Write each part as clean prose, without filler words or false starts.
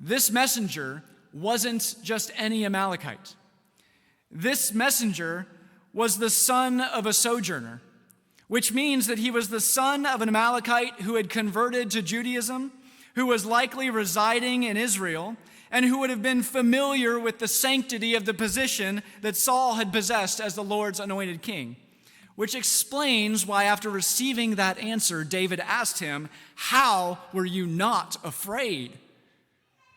This messenger wasn't just any Amalekite. This messenger was the son of a sojourner, which means that he was the son of an Amalekite who had converted to Judaism, who was likely residing in Israel, and who would have been familiar with the sanctity of the position that Saul had possessed as the Lord's anointed king. Which explains why, after receiving that answer, David asked him, "How were you not afraid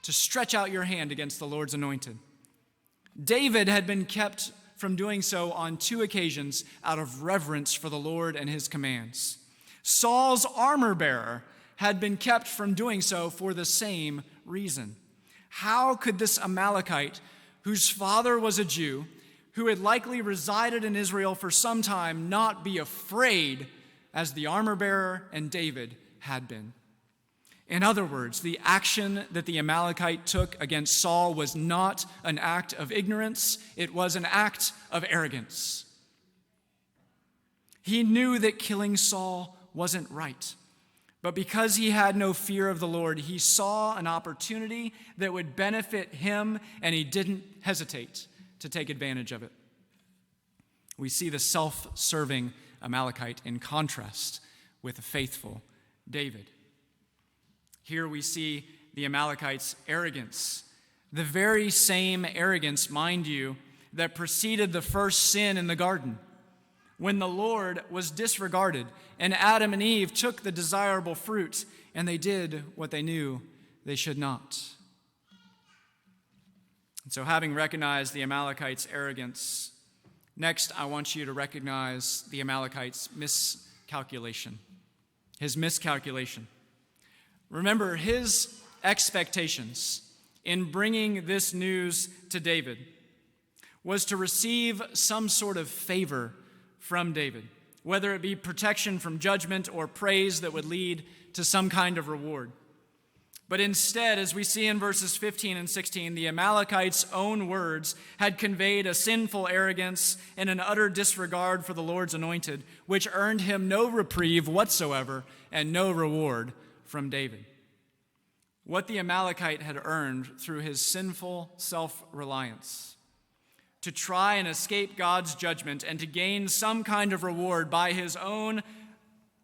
to stretch out your hand against the Lord's anointed?" David had been kept from doing so on 2 occasions out of reverence for the Lord and his commands. Saul's armor bearer had been kept from doing so for the same reason. How could this Amalekite, whose father was a Jew, who had likely resided in Israel for some time, not be afraid as the armor bearer and David had been? In other words, the action that the Amalekite took against Saul was not an act of ignorance, it was an act of arrogance. He knew that killing Saul wasn't right, but because he had no fear of the Lord, he saw an opportunity that would benefit him, and he didn't hesitate to take advantage of it. We see the self-serving Amalekite in contrast with the faithful David. Here we see the Amalekite's arrogance, the very same arrogance, mind you, that preceded the first sin in the garden, when the Lord was disregarded and Adam and Eve took the desirable fruit and they did what they knew they should not. And so, having recognized the Amalekite's arrogance, next I want you to recognize the Amalekite's miscalculation. His miscalculation. Remember, his expectations in bringing this news to David was to receive some sort of favor from David, whether it be protection from judgment or praise that would lead to some kind of reward. But instead, as we see in verses 15 and 16, the Amalekite's own words had conveyed a sinful arrogance and an utter disregard for the Lord's anointed, which earned him no reprieve whatsoever and no reward from David. What the Amalekite had earned through his sinful self-reliance, to try and escape God's judgment and to gain some kind of reward by his own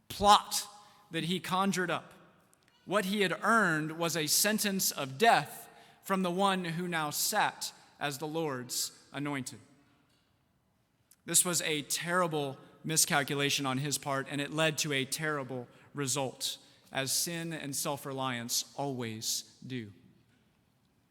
plot that he conjured up, what he had earned was a sentence of death from the one who now sat as the Lord's anointed. This was a terrible miscalculation on his part, and it led to a terrible result, as sin and self-reliance always do.